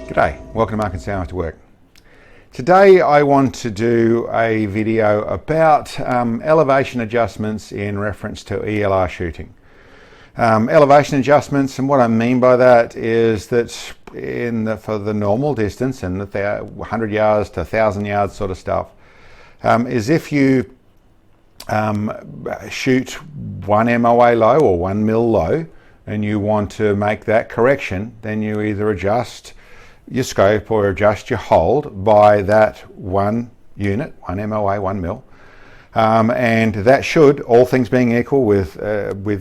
G'day, welcome to Marking Sound After Work. Today I want to do a video about elevation adjustments in reference to ELR shooting. Elevation adjustments, and what I mean by that is that for the normal distance and the 100 yards to 1,000 yards sort of stuff, is if you shoot 1 MOA low or 1 mil low and you want to make that correction, then you either adjust your scope or adjust your hold by that one unit, 1 MOA, 1 mil. And that should, all things being equal, with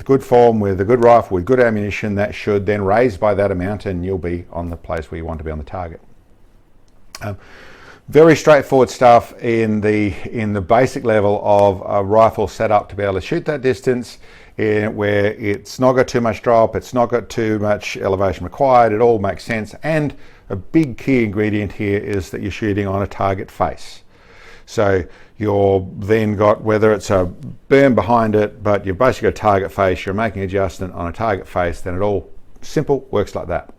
good form, with a good rifle, with good ammunition, that should then raise by that amount and you'll be on the place where you want to be on the target. Very straightforward stuff in the basic level of a rifle set up to be able to shoot that distance, where it's not got too much drop, it's not got too much elevation required, it all makes sense. And a big key ingredient here is that you're shooting on a target face. So you're then got, whether it's a berm behind it, but you've basically got a target face, you're making adjustment on a target face, then it all simple works like that.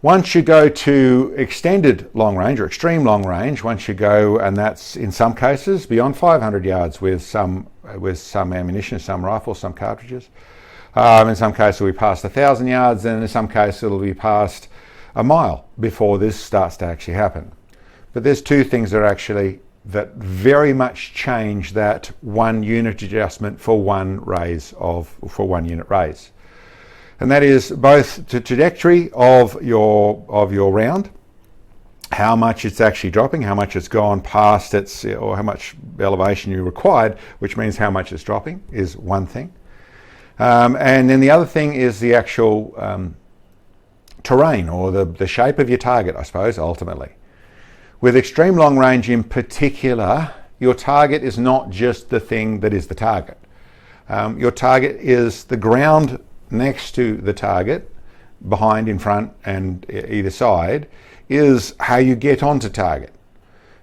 Once you go to extended long range or extreme long range, once you go, and that's in some cases beyond 500 yards with some ammunition, some rifles, some cartridges. In some cases it'll be past 1,000 yards, and in some cases it'll be past a mile before this starts to actually happen. But there's two things that very much change that one unit adjustment for one unit raise. And that is both the trajectory of your round, how much it's actually dropping, how much it's gone past its, or how much elevation you required, which means how much it's dropping, is one thing. And then the other thing is the actual terrain, or the shape of your target, I suppose, ultimately. With extreme long range in particular, your target is not just the thing that is the target. Your target is the ground next to the target, behind, in front, and either side, is how you get onto target.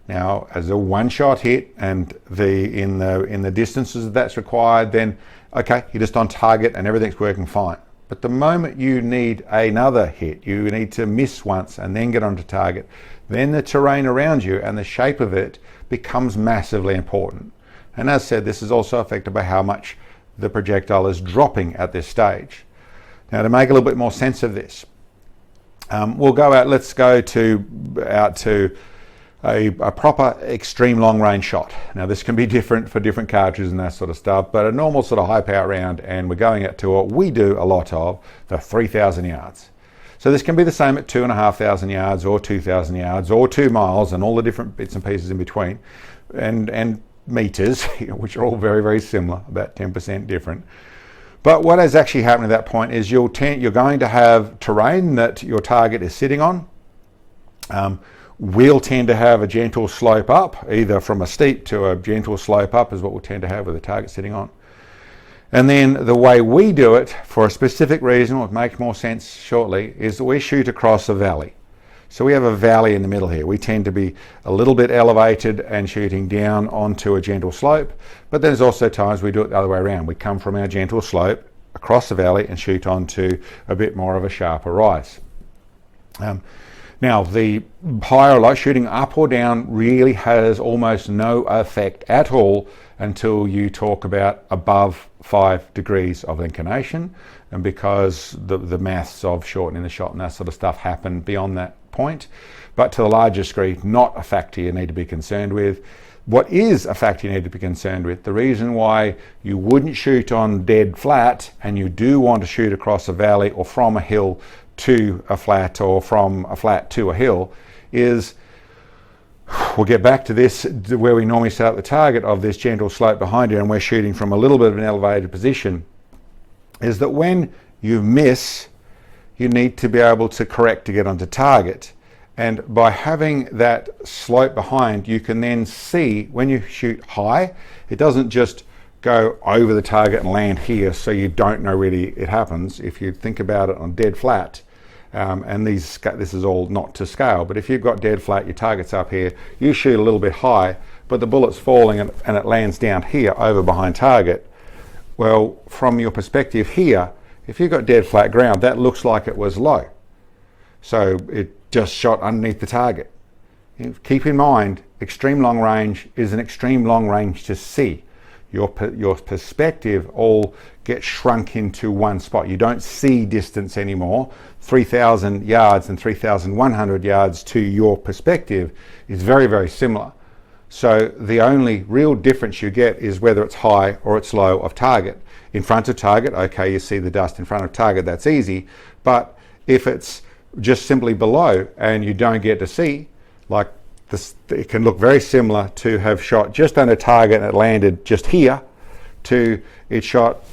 Now, as a one-shot hit, and in the distances that's required, then okay, you're just on target and everything's working fine. But the moment you need another hit, you need to miss once and then get onto target, then the terrain around you and the shape of it becomes massively important. And as said, this is also affected by how much the projectile is dropping at this stage. Now, to make a little bit more sense of this, we'll go out, let's go out to a proper extreme long range shot. Now, this can be different for different cartridges and that sort of stuff, but a normal sort of high power round, and we're going out to what we do a lot of, the 3,000 yards. So this can be the same at 2,500 yards or 2,000 yards or 2 miles and all the different bits and pieces in between, and meters, which are all very, very similar, about 10% different. But what is actually happening at that point is you're going to have terrain that your target is sitting on. We'll tend to have a gentle slope up, either from a steep to a gentle slope up is what we'll tend to have with the target sitting on. And then the way we do it, for a specific reason, what makes more sense shortly, is that we shoot across a valley. So we have a valley in the middle here. We tend to be a little bit elevated and shooting down onto a gentle slope, but there's also times we do it the other way around. We come from our gentle slope across the valley and shoot onto a bit more of a sharper rise. Now, the higher or low, shooting up or down, really has almost no effect at all until you talk about above 5 degrees of inclination, and because the maths of shortening the shot and that sort of stuff happen beyond that point. But to the larger degree, not a factor you need to be concerned with. What is a factor you need to be concerned with, the reason why you wouldn't shoot on dead flat and you do want to shoot across a valley or from a hill to a flat or from a flat to a hill, is, we'll get back to this, where we normally start the target of this gentle slope behind you and we're shooting from a little bit of an elevated position, is that when you miss, you need to be able to correct to get onto target. And by having that slope behind, you can then see when you shoot high, it doesn't just go over the target and land here so you don't know really it happens. If you think about it on dead flat, and this is all not to scale, but if you've got dead flat, your target's up here, you shoot a little bit high, but the bullet's falling and it lands down here over behind target. Well, from your perspective here, if you've got dead flat ground, that looks like it was low. So it just shot underneath the target. Keep in mind, extreme long range is an extreme long range to see. Your perspective all gets shrunk into one spot. You don't see distance anymore. 3,000 yards and 3,100 yards to your perspective is very, very similar. So the only real difference you get is whether it's high or it's low of target. In front of target, okay, you see the dust in front of target, that's easy. But if it's just simply below and you don't get to see, like this, it can look very similar to have shot just under target and it landed just here, to it shot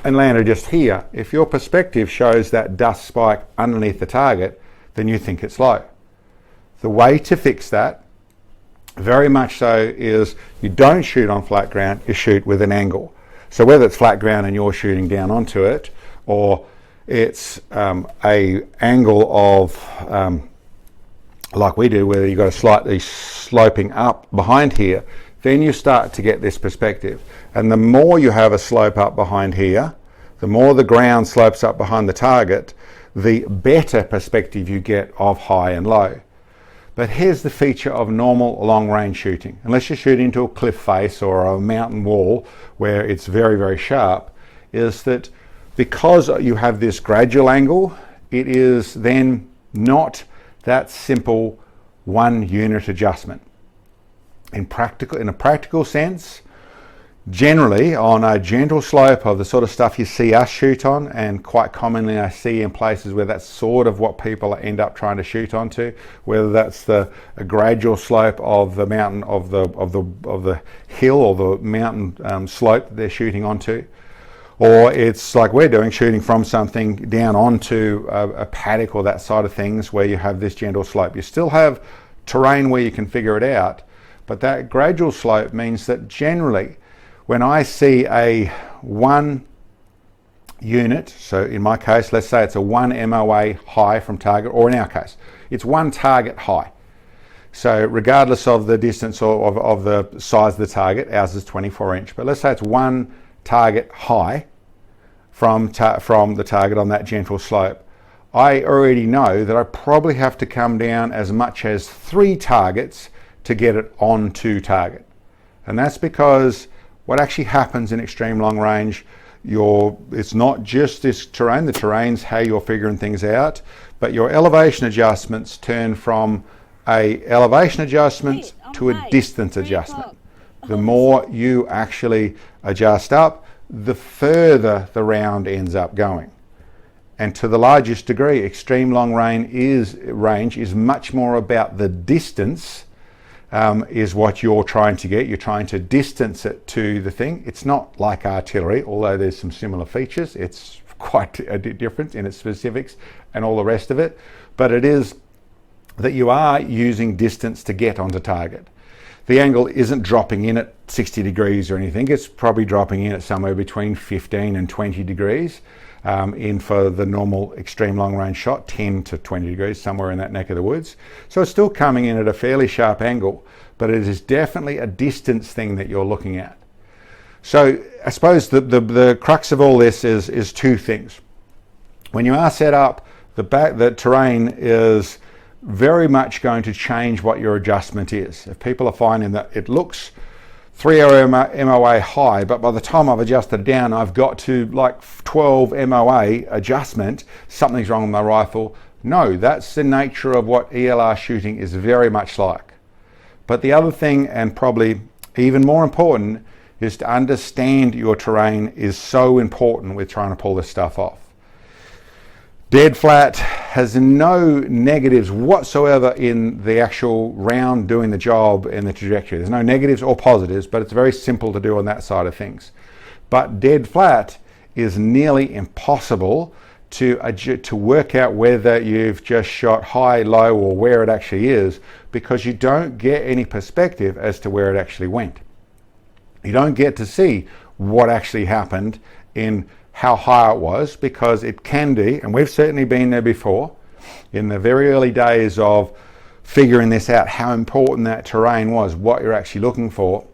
and landed just here. If your perspective shows that dust spike underneath the target, then you think it's low. The way to fix that, very much so, is you don't shoot on flat ground, you shoot with an angle. So whether it's flat ground and you're shooting down onto it, or it's a angle of like we do, where you've got a slightly sloping up behind here, then you start to get this perspective. And the more you have a slope up behind here, the more the ground slopes up behind the target, the better perspective you get of high and low. But here's the feature of normal long range shooting. Unless you're shooting into a cliff face or a mountain wall where it's very, very sharp, is that because you have this gradual angle, it is then not that simple one unit adjustment. In a practical sense, generally on a gentle slope of the sort of stuff you see us shoot on, and quite commonly I see in places where that's sort of what people end up trying to shoot onto, whether that's a gradual slope of the mountain, of the hill or the mountain slope that they're shooting onto, or it's like we're doing, shooting from something down onto a paddock or that side of things where you have this gentle slope. You still have terrain where you can figure it out, but that gradual slope means that generally when I see a 1 unit, so in my case, let's say it's a 1 MOA high from target, or in our case, it's 1 target high. So regardless of the distance or of the size of the target, ours is 24 inch, but let's say it's 1 target high from the target on that gentle slope. I already know that I probably have to come down as much as 3 targets to get it onto target. And that's because what actually happens in extreme long range, it's not just this terrain, the terrain's how you're figuring things out, but your elevation adjustments turn from a elevation adjustment to a distance adjustment. The more you actually adjust up, the further the round ends up going. And to the largest degree, extreme long range is much more about the distance, is what you're trying to get. You're trying to distance it to the thing. It's not like artillery, although there's some similar features. It's quite a difference in its specifics and all the rest of it. But it is that you are using distance to get onto target. The angle isn't dropping in at 60 degrees or anything. It's probably dropping in at somewhere between 15 and 20 degrees. In for the normal extreme long range shot, 10 to 20 degrees, somewhere in that neck of the woods. So it's still coming in at a fairly sharp angle, but it is definitely a distance thing that you're looking at. So I suppose the crux of all this is 2 things. When you are set up, the terrain is very much going to change what your adjustment is. If people are finding that it looks 3 MOA high, but by the time I've adjusted down, I've got to like 12 MOA adjustment, something's wrong with my rifle. No, that's the nature of what ELR shooting is very much like. But the other thing, and probably even more important, is to understand your terrain is so important with trying to pull this stuff off. Dead flat has no negatives whatsoever in the actual round doing the job and the trajectory. There's no negatives or positives, but it's very simple to do on that side of things. But dead flat is nearly impossible to work out whether you've just shot high, low, or where it actually is, because you don't get any perspective as to where it actually went. You don't get to see what actually happened in how high it was, because it can be, and we've certainly been there before, in the very early days of figuring this out, how important that terrain was, what you're actually looking for.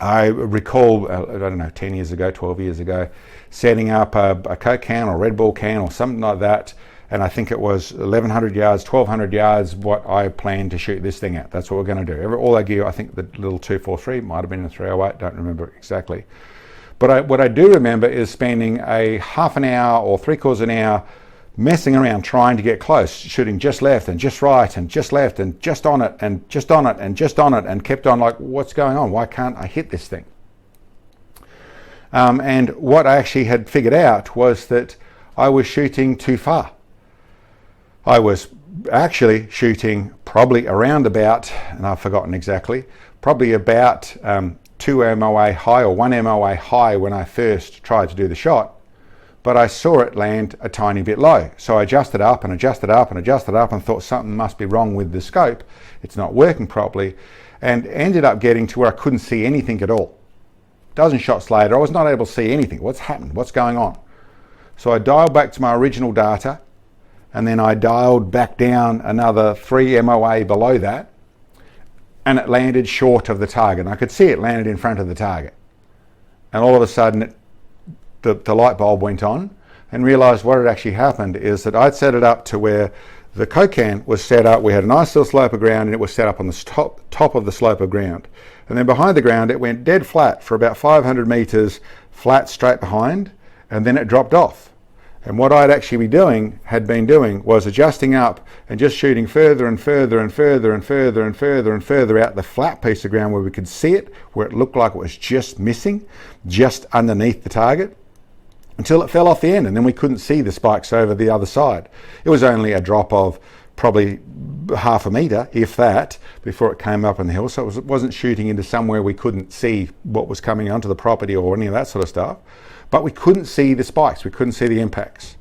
I recall, I don't know, 10 years ago, 12 years ago, setting up a Coke can or Red Bull can or something like that and I think it was 1,100 yards, 1,200 yards, what I planned to shoot this thing at. That's what we're going to do. All our gear, I think the little 243 might have been a 308, don't remember exactly. But what I do remember is spending a half an hour or 3/4 an hour messing around trying to get close, shooting just left and just right and just left and just on it and just on it and just on it, and kept on like, what's going on? Why can't I hit this thing? And what I actually had figured out was that I was shooting too far. I was actually shooting probably around about, and I've forgotten exactly, probably about 2 MOA high or 1 MOA high when I first tried to do the shot, but I saw it land a tiny bit low. So I adjusted up and adjusted up and adjusted up and thought something must be wrong with the scope. It's not working properly, and ended up getting to where I couldn't see anything at all. Dozen shots later, I was not able to see anything. What's happened? What's going on? So I dialed back to my original data, and then I dialed back down another 3 MOA below that, and it landed short of the target. And I could see it landed in front of the target. And all of a sudden, the light bulb went on, and realised what had actually happened is that I'd set it up to where the coke can was set up. We had a nice little slope of ground, and it was set up on the top of the slope of ground. And then behind the ground, it went dead flat for about 500 metres, flat straight behind, and then it dropped off. And what I'd actually had been doing was adjusting up and just shooting further and further and further and further and further and further out the flat piece of ground where we could see it, where it looked like it was just missing, just underneath the target, until it fell off the end, and then we couldn't see the spikes over the other side. It was only a drop of probably half a metre, if that, before it came up on the hill. So it wasn't shooting into somewhere we couldn't see what was coming onto the property or any of that sort of stuff. But we couldn't see the spikes, we couldn't see the impacts.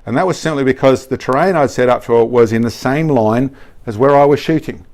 And that was simply because the terrain I'd set up for was in the same line as where I was shooting.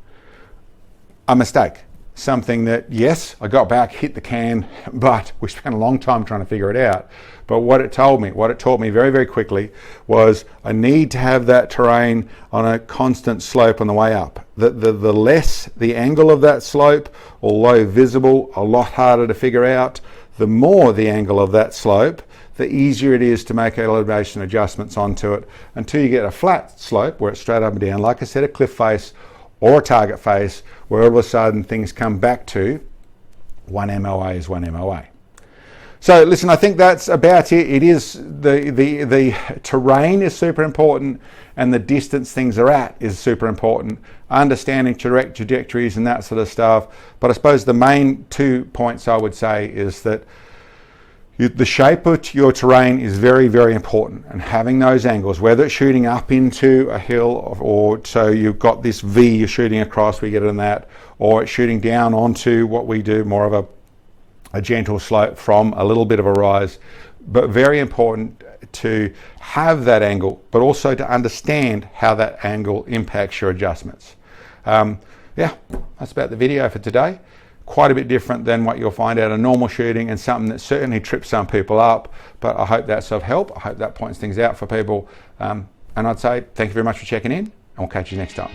A mistake. Something that, yes, I got back, hit the can, but we spent a long time trying to figure it out. But what it taught me very, very quickly was I need to have that terrain on a constant slope on the way up. The less the angle of that slope, although visible, a lot harder to figure out, the more the angle of that slope, the easier it is to make elevation adjustments onto it until you get a flat slope where it's straight up and down, like I said, a cliff face or a target face, where all of a sudden things come back to 1 MOA is 1 MOA. So listen, I think that's about it. It is the terrain is super important, and the distance things are at is super important. Understanding trajectories and that sort of stuff. But I suppose the main 2 points I would say is that the shape of your terrain is very, very important, and having those angles, whether it's shooting up into a hill or so you've got this V you're shooting across, we get it in that, or it's shooting down onto what we do, more of a gentle slope from a little bit of a rise. But very important to have that angle, but also to understand how that angle impacts your adjustments. Yeah, that's about the video for today. Quite a bit different than what you'll find out of normal shooting, and something that certainly trips some people up, but I hope that's of help. I hope that points things out for people. And I'd say thank you very much for checking in, and we'll catch you next time.